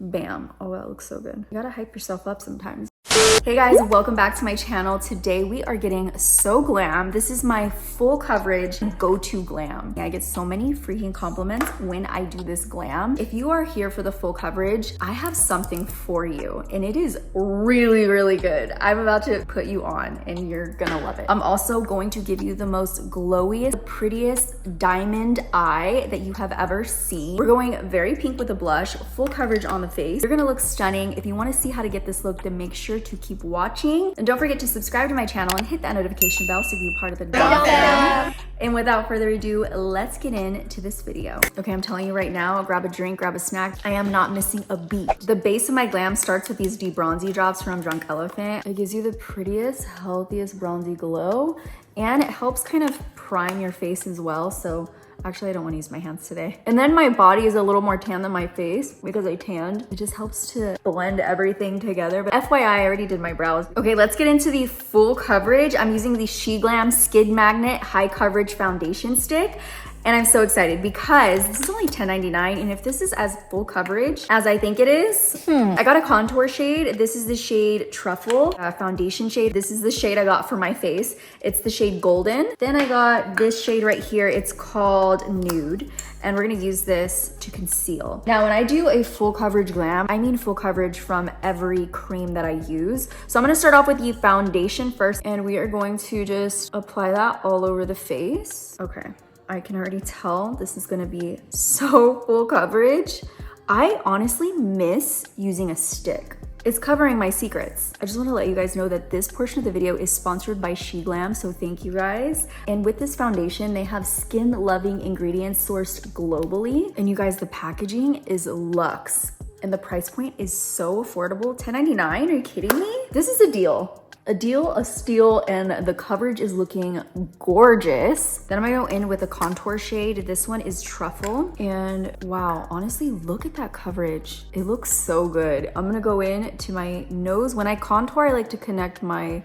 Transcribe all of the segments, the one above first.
Bam. Oh, that looks so good. You gotta hype yourself up sometimes. Hey guys, welcome back to my channel. Today we are getting so glam. This is my full coverage go-to glam. I get so many freaking compliments when I do this glam. If you are here for the full coverage, I have something for you and it is really, really good. I'm about to put you on and you're gonna love it. I'm also going to give you the most glowy, prettiest diamond eye that you have ever seen. We're going very pink with a blush, full coverage on the face. You're gonna look stunning. If you wanna see how to get this look, then make sure to keep watching and don't forget to subscribe to my channel and hit that notification bell so you be part of the Belle fam. And without further ado, let's get into this video. Okay, I'm telling you right now, grab a drink, grab a snack. I am not missing a beat. The base of my glam starts with these D-Bronzi drops from Drunk Elephant. It gives you the prettiest, healthiest bronzy glow, and it helps kind of prime your face as well. So actually, I don't want to use my hands today. And then my body is a little more tan than my face because I tanned. It just helps to blend everything together. But FYI, I already did my brows. Okay, let's get into the full coverage. I'm using the SHEGLAM Skin Magnet High Coverage Foundation Stick. And I'm so excited because this is only $10.99, and if this is as full coverage as I think it is, I got a contour shade. This is the shade Truffle foundation shade. This is the shade I got for my face. It's the shade Golden. Then I got this shade right here. It's called Nude, and we're gonna use this to conceal. Now, when I do a full coverage glam, I mean full coverage from every cream that I use. So I'm gonna start off with the foundation first, and we are going to just apply that all over the face. Okay. I can already tell this is gonna be so full coverage. I honestly miss using a stick. It's covering my secrets. I just wanna let you guys know that this portion of the video is sponsored by SHEGLAM, so thank you guys. And with this foundation, they have skin-loving ingredients sourced globally. And you guys, the packaging is luxe. And the price point is so affordable, $10.99, are you kidding me? This is a deal. A deal, a steal, and the coverage is looking gorgeous. Then I'm gonna go in with a contour shade. This one is Truffle, and wow, honestly, look at that coverage. It looks so good. I'm gonna go in to my nose. When I contour, I like to connect my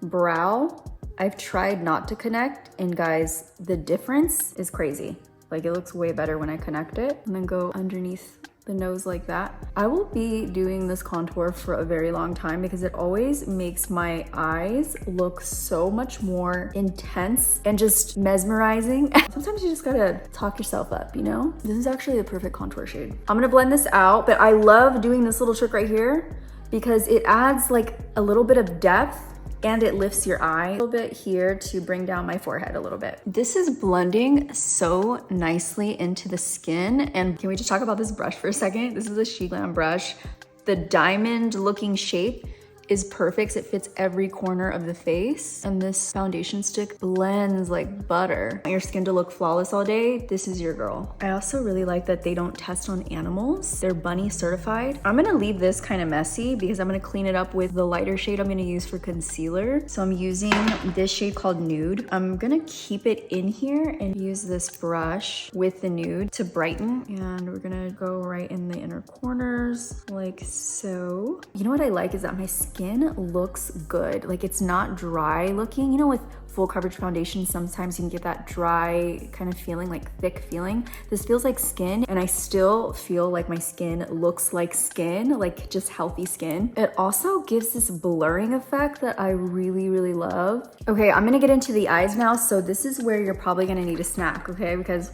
brow. I've tried not to connect, and guys, the difference is crazy. Like, it looks way better when I connect it, and then go underneath the nose like that. I will be doing this contour for a very long time because it always makes my eyes look so much more intense and just mesmerizing. Sometimes you just gotta talk yourself up, you know? This is actually the perfect contour shade. I'm gonna blend this out, but I love doing this little trick right here because it adds like a little bit of depth and it lifts your eye a little bit here to bring down my forehead a little bit. This is blending so nicely into the skin. And can we just talk about this brush for a second? This is a SHEGLAM brush. The diamond looking shape is perfect. It fits every corner of the face. And this foundation stick blends like butter. Want your skin to look flawless all day? This is your girl. I also really like that they don't test on animals. They're bunny certified. I'm gonna leave this kind of messy because I'm gonna clean it up with the lighter shade I'm gonna use for concealer. So I'm using this shade called Nude. I'm gonna keep it in here and use this brush with the nude to brighten. And we're gonna go right in the inner corners like so. You know what I like is that my skin looks good. Like, it's not dry looking. You know, with full coverage foundation, sometimes you can get that dry kind of feeling, like thick feeling. This feels like skin, and I still feel like my skin looks like skin, like just healthy skin. It also gives this blurring effect that I really, really love. Okay, I'm gonna get into the eyes now. So this is where you're probably gonna need a snack, okay? Because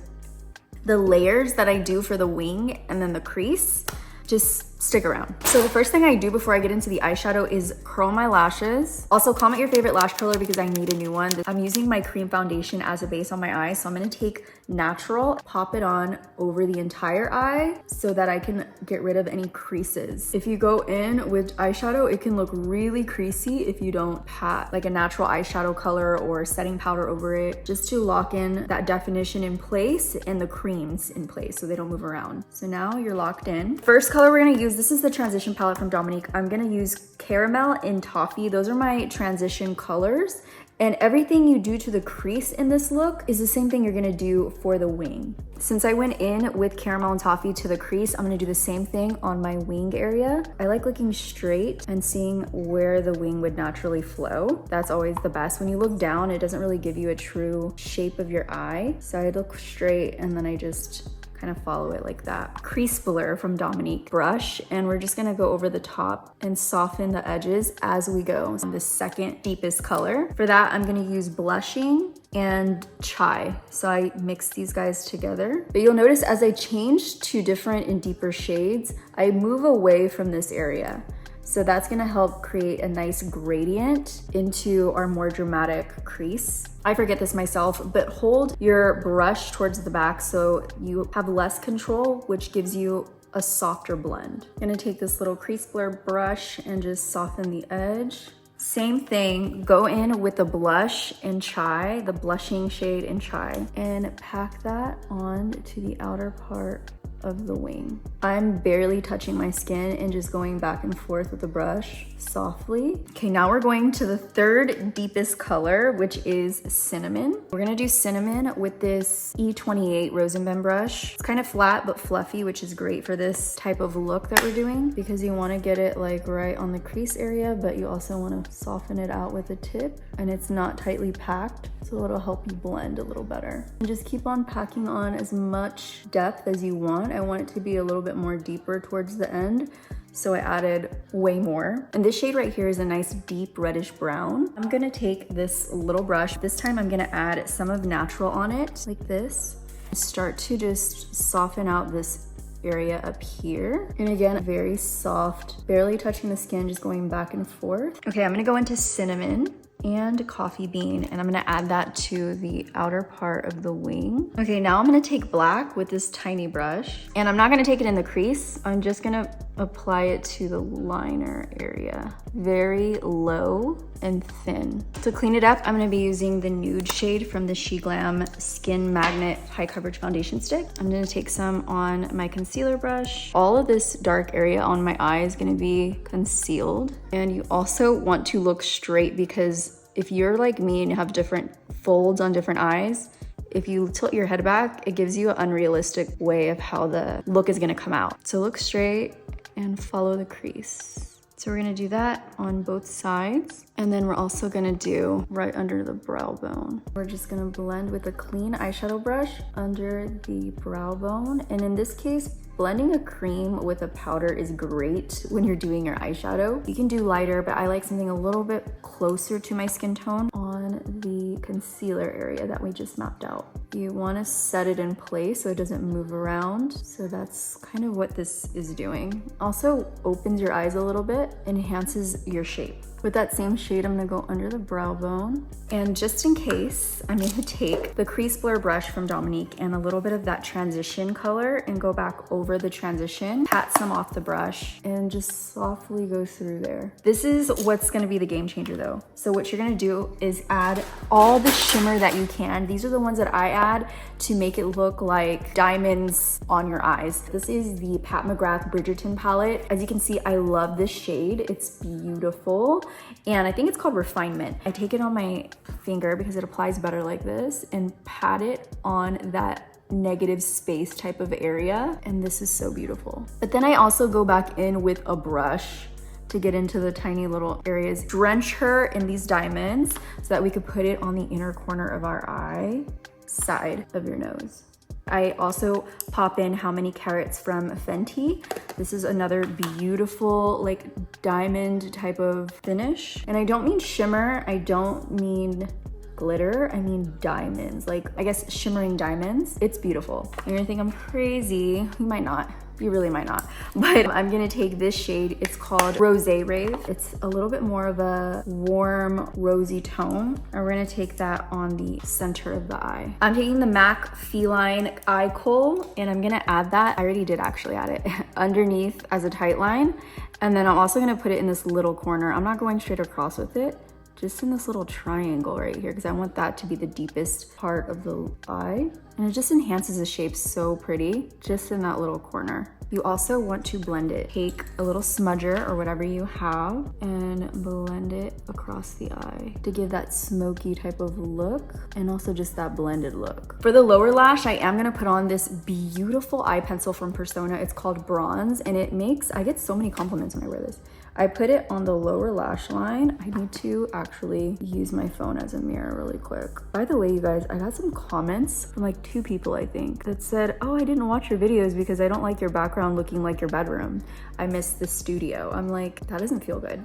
the layers that I do for the wing and then the crease, just stick around. So the first thing I do before I get into the eyeshadow is curl my lashes. Also, comment your favorite lash curler because I need a new one. I'm using my cream foundation as a base on my eye. So I'm gonna take natural, pop it on over the entire eye so that I can get rid of any creases. If you go in with eyeshadow, it can look really creasy if you don't pat like a natural eyeshadow color or setting powder over it, just to lock in that definition in place and the creams in place so they don't move around. So now you're locked in. First color we're gonna use, this is the transition palette from Dominique. I'm gonna use Caramel and Toffee. Those are my transition colors. And everything you do to the crease in this look is the same thing you're gonna do for the wing. Since I went in with Caramel and Toffee to the crease, I'm gonna do the same thing on my wing area. I like looking straight and seeing where the wing would naturally flow. That's always the best. When you look down, it doesn't really give you a true shape of your eye. So I look straight and then I just kind of follow it like that. Crease Blur from Dominique brush, and we're just gonna go over the top and soften the edges as we go. The second deepest color. For that, I'm gonna use blushing and chai. So I mix these guys together. But you'll notice as I change to different and deeper shades, I move away from this area. So that's gonna help create a nice gradient into our more dramatic crease. I forget this myself, but hold your brush towards the back so you have less control, which gives you a softer blend. I'm gonna take this little crease blur brush and just soften the edge. Same thing, go in with the blush and chai, the blushing shade in chai, and pack that on to the outer part of the wing. I'm barely touching my skin and just going back and forth with the brush softly. Okay, now we're going to the third deepest color, which is cinnamon. We're gonna do cinnamon with this E28 Rose and Bend brush. It's kind of flat but fluffy, which is great for this type of look that we're doing because you wanna get it like right on the crease area, but you also wanna soften it out with a tip, and it's not tightly packed, so it'll help you blend a little better. And just keep on packing on as much depth as you want. I want it to be a little bit more deeper towards the end, so I added way more. And this shade right here is a nice deep reddish brown. I'm gonna take this little brush. This time I'm gonna add some of natural on it, like this. Start to just soften out this area up here. And again, very soft, barely touching the skin, just going back and forth. Okay, I'm gonna go into cinnamon and coffee bean, and I'm gonna add that to the outer part of the wing. Okay, now I'm gonna take black with this tiny brush, and I'm not gonna take it in the crease. I'm just gonna apply it to the liner area. Very low and thin. To clean it up, I'm gonna be using the nude shade from the SHEGLAM Skin Magnet High Coverage Foundation Stick. I'm gonna take some on my concealer brush. All of this dark area on my eye is gonna be concealed. And you also want to look straight, because if you're like me and you have different folds on different eyes, if you tilt your head back, it gives you an unrealistic way of how the look is gonna come out. So look straight and follow the crease. So we're gonna do that on both sides. And then we're also gonna do right under the brow bone. We're just gonna blend with a clean eyeshadow brush under the brow bone. And in this case, blending a cream with a powder is great when you're doing your eyeshadow. You can do lighter, but I like something a little bit closer to my skin tone on the concealer area that we just mapped out. You wanna set it in place so it doesn't move around. So that's kind of what this is doing. Also opens your eyes a little bit, enhances your shape. With that same shade, I'm gonna go under the brow bone. And just in case, I'm gonna take the crease blur brush from Dominique and a little bit of that transition color and go back over the transition, pat some off the brush, and just softly go through there. This is what's gonna be the game changer though. So what you're gonna do is add all the shimmer that you can. These are the ones that I add to make it look like diamonds on your eyes. This is the Pat McGrath Bridgerton palette. As you can see, I love this shade. It's beautiful. And I think it's called Refinement. I take it on my finger because it applies better like this and pat it on that negative space type of area. And this is so beautiful. But then I also go back in with a brush to get into the tiny little areas. Drench her in these diamonds so that we could put it on the inner corner of our eye, side of your nose. I also pop in How Many Carats from Fenty. This is another beautiful like diamond type of finish. And I don't mean shimmer, I don't mean glitter, I mean diamonds. Like, I guess shimmering diamonds. It's beautiful. You're gonna think I'm crazy. You might not. You really might not. But I'm gonna take this shade. It's called Rose Rave. It's a little bit more of a warm, rosy tone. And we're gonna take that on the center of the eye. I'm taking the MAC Feline Eye Kohl, and I'm gonna add that. I already did actually add it underneath as a tight line. And then I'm also gonna put it in this little corner. I'm not going straight across with it, just in this little triangle right here, because I want that to be the deepest part of the eye. And it just enhances the shape so pretty, just in that little corner. You also want to blend it. Take a little smudger or whatever you have and blend it across the eye to give that smoky type of look and also just that blended look. For the lower lash, I am gonna put on this beautiful eye pencil from Persona. It's called Bronze, and it makes, I get so many compliments when I wear this. I put it on the lower lash line. I need to actually use my phone as a mirror really quick. By the way, you guys, I got some comments from like 2 people, I think, that said, oh, I didn't watch your videos because I don't like your background looking like your bedroom. I miss the studio. I'm like, that doesn't feel good.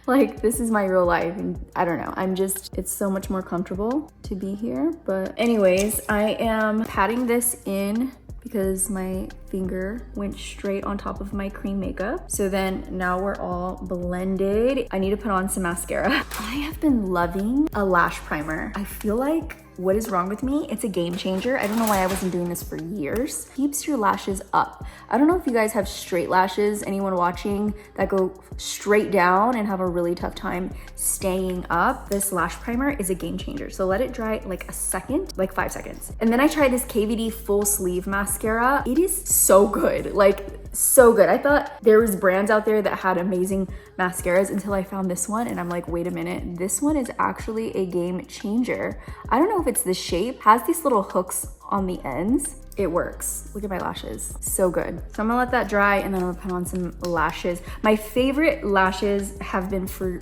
Like, this is my real life, and I don't know. It's so much more comfortable to be here. But anyways, I am patting this in because my finger went straight on top of my cream makeup. So then now we're all blended. I need to put on some mascara. I have been loving a lash primer. I feel like, what is wrong with me? It's a game changer. I don't know why I wasn't doing this for years. Keeps your lashes up. I don't know if you guys have straight lashes, anyone watching, that go straight down and have a really tough time staying up. This lash primer is a game changer. So let it dry like a second, like 5 seconds. And then I tried this KVD full sleeve mascara. It is so good, like so good. I thought there was brands out there that had amazing mascaras until I found this one, and I'm like, wait a minute, this one is actually a game changer. I don't know if it's the shape, has these little hooks on the ends. It works. Look at my lashes, so good. So I'm gonna let that dry, and then I'm gonna put on some lashes. My favorite lashes have been for,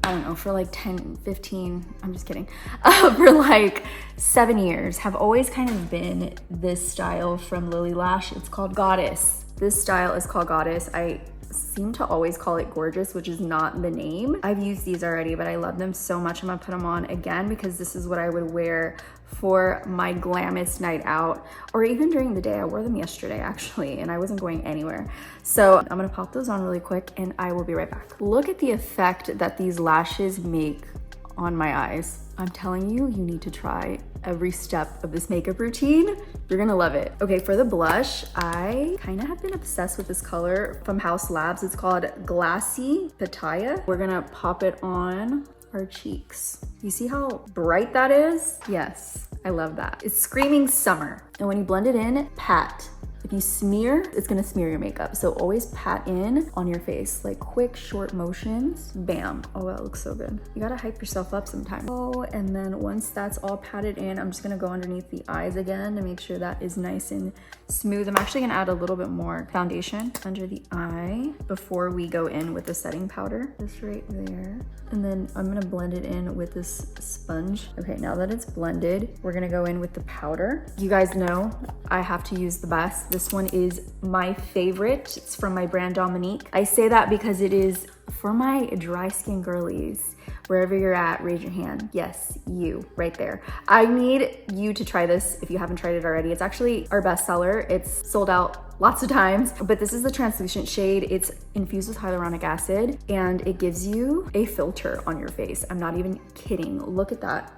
I don't know, for like 10, 15, I'm just kidding, for like 7 years, have always kind of been this style from Lily Lash. It's called Goddess. This style is called Goddess. I seem to always call it Gorgeous, which is not the name. I've used these already, but I love them so much. I'm gonna put them on again because this is what I would wear for my glamest night out, or even during the day. I wore them yesterday actually, and I wasn't going anywhere. So I'm gonna pop those on really quick and I will be right back. Look at the effect that these lashes make on my eyes. I'm telling you, you need to try every step of this makeup routine. You're gonna love it. Okay, for the blush, I kind of have been obsessed with this color from House Labs. It's called Glassy Pitaya. We're gonna pop it on our cheeks. You see how bright that is? Yes, I love that. It's screaming summer. And when you blend it in, pat. If you smear, it's gonna smear your makeup. So always pat in on your face, like quick, short motions, bam. Oh, that looks so good. You gotta hype yourself up sometimes. Oh, and then once that's all patted in, I'm just gonna go underneath the eyes again to make sure that is nice and smooth. I'm actually gonna add a little bit more foundation under the eye before we go in with the setting powder. Just right there. And then I'm gonna blend it in with this sponge. Okay, now that it's blended, we're gonna go in with the powder. You guys know I have to use the best. This one is my favorite. It's from my brand Dominique. I say that because it is for my dry skin girlies. Wherever you're at, raise your hand. Yes, you, right there. I need you to try this if you haven't tried it already. It's actually our best seller. It's sold out lots of times, but this is the translucent shade. It's infused with hyaluronic acid, and it gives you a filter on your face. I'm not even kidding. Look at that.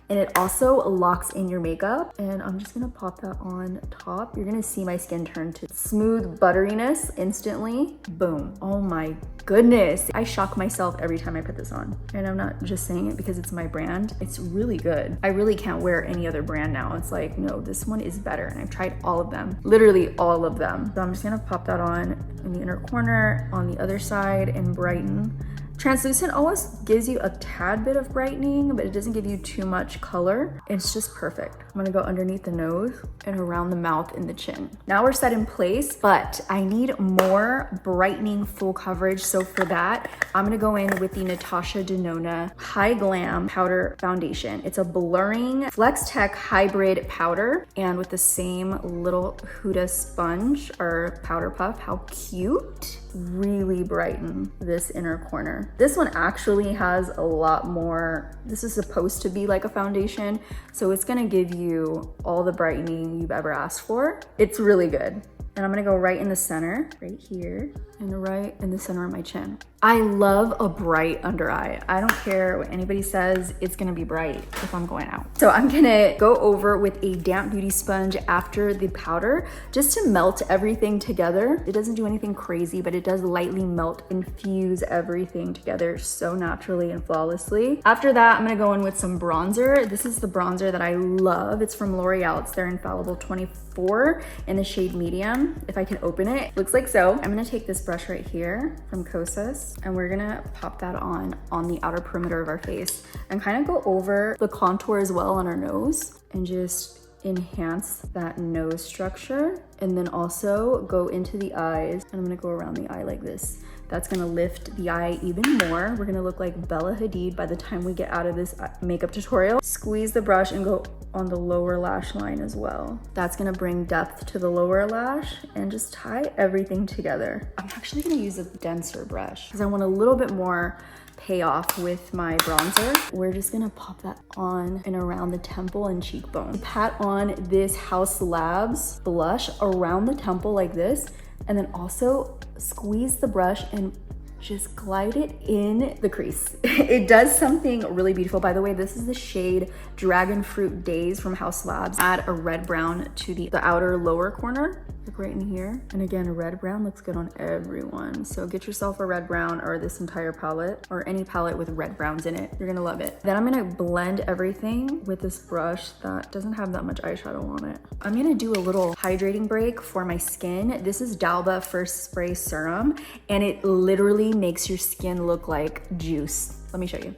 And it also locks in your makeup. And I'm just gonna pop that on top. You're gonna see my skin turn to smooth butteriness instantly. Boom. Oh my goodness. I shock myself every time I put this on. And I'm not just saying it because it's my brand. It's really good. I really can't wear any other brand now. It's like, no, this one is better. And I've tried all of them, literally all of them. So I'm just gonna pop that on in the inner corner, on the other side, and brighten. Translucent almost gives you a tad bit of brightening, but it doesn't give you too much color. It's just perfect. I'm gonna go underneath the nose and around the mouth and the chin. Now we're set in place, but I need more brightening full coverage. So for that, I'm gonna go in with the Natasha Denona High Glam Powder Foundation. It's a blurring Flex Tech hybrid powder, and with the same little Huda sponge or powder puff. How cute. Really brighten this inner corner. This one actually has a lot more. This is supposed to be like a foundation, so it's gonna give you all the brightening you've ever asked for. It's really good. And I'm gonna go right in the center, right here, and right in the center of my chin. I love a bright under eye. I don't care what anybody says, it's gonna be bright if I'm going out. So I'm gonna go over with a damp beauty sponge after the powder, just to melt everything together. It doesn't do anything crazy, but it does lightly melt and fuse everything together so naturally and flawlessly. After that, I'm gonna go in with some bronzer. This is the bronzer that I love. It's from L'Oreal. It's their Infallible 24 in the shade medium. If I can open it, looks like so. I'm gonna take this brush right here from Kosas, and we're gonna pop that on the outer perimeter of our face and kind of go over the contour as well on our nose and just enhance that nose structure, and then also go into the eyes. And I'm gonna go around the eye like this. That's gonna lift the eye even more. We're gonna look like Bella Hadid by the time we get out of this makeup tutorial. Squeeze the brush and go on the lower lash line as well. That's gonna bring depth to the lower lash and just tie everything together. I'm actually gonna use a denser brush because I want a little bit more payoff with my bronzer. We're just gonna pop that on and around the temple and cheekbone. Pat on this House Labs blush around the temple like this, and then also squeeze the brush and just glide it in the crease. It does something really beautiful. By the way, this is the shade Dragon Fruit Days from House Labs. Add a red brown to the outer lower corner, like right in here. And again, a red brown looks good on everyone. So get yourself a red brown or this entire palette or any palette with red browns in it. You're gonna love it. Then I'm gonna blend everything with this brush that doesn't have that much eyeshadow on it. I'm gonna do a little hydrating break for my skin. This is D'Alba First Spray Serum, and it literally makes your skin look like juice. Let me show you.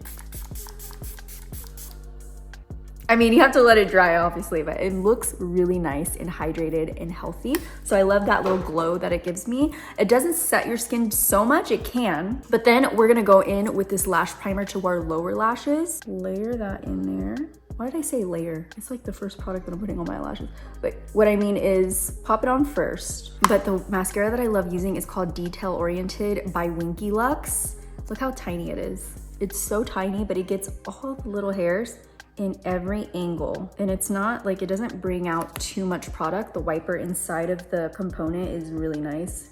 I mean, you have to let it dry, obviously, but it looks really nice and hydrated and healthy. So I love that little glow that it gives me. It doesn't set your skin so much, it can, but then we're gonna go in with this lash primer to our lower lashes. Layer that in there. Why did I say layer? It's like the first product that I'm putting on my lashes. But what I mean is pop it on first. But the mascara that I love using is called Detail Oriented by Winky Luxe. Look how tiny it is. It's so tiny, but it gets all the little hairs in every angle, and it's not like, it doesn't bring out too much product. The wiper inside of the component is really nice.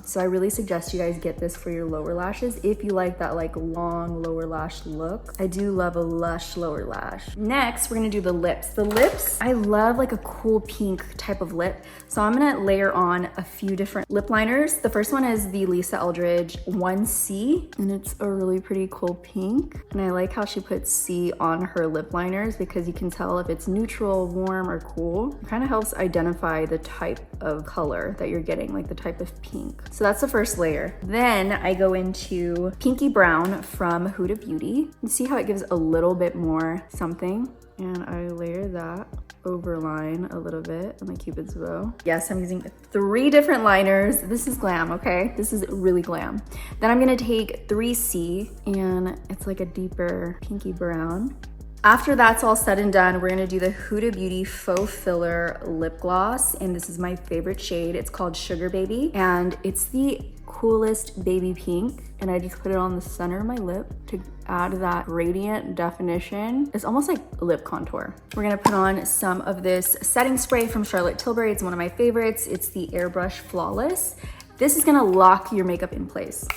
So I really suggest you guys get this for your lower lashes if you like that like long lower lash look. I do love a lush lower lash. Next, we're gonna do the lips. The lips, I love like a cool pink type of lip, so I'm gonna layer on a few different lip liners. The first one is the Lisa Eldridge 1C, and it's a really pretty cool pink, and I like how she puts C on her lip liners because you can tell if it's neutral, warm, or cool. It kind of helps identify the type of color that you're getting, like the type of pink. So that's the first layer. Then I go into Pinky Brown from Huda Beauty. You see how it gives a little bit more something? And I layer that, overline a little bit on my Cupid's bow. Yes, I'm using 3 different liners. This is glam, okay? This is really glam. Then I'm gonna take 3C, and it's like a deeper pinky brown. After that's all said and done, we're gonna do the Huda Beauty Faux Filler Lip Gloss, and this is my favorite shade. It's called Sugar Baby, and it's the coolest baby pink, and I just put it on the center of my lip to add that radiant definition. It's almost like lip contour. We're gonna put on some of this setting spray from Charlotte Tilbury. It's one of my favorites. It's the Airbrush Flawless. This is gonna lock your makeup in place,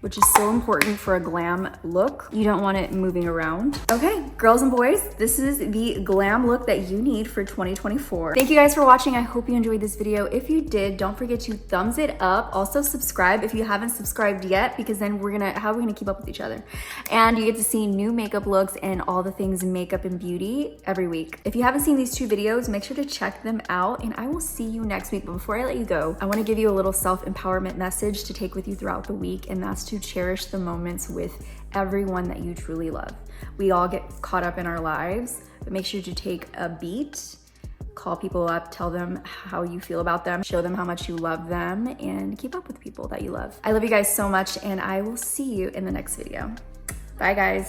which is so important for a glam look. You don't want it moving around. Okay, girls and boys, this is the glam look that you need for 2024. Thank you guys for watching. I hope you enjoyed this video. If you did, don't forget to thumbs it up. Also subscribe if you haven't subscribed yet, because then how are we gonna keep up with each other? And you get to see new makeup looks and all the things makeup and beauty every week. If you haven't seen these 2 videos, make sure to check them out, and I will see you next week. But before I let you go, I wanna give you a little self-empowerment message to take with you throughout the week, and that's to cherish the moments with everyone that you truly love. We all get caught up in our lives, but make sure to take a beat, call people up, tell them how you feel about them, show them how much you love them, and keep up with people that you love. I love you guys so much, and I will see you in the next video. Bye guys.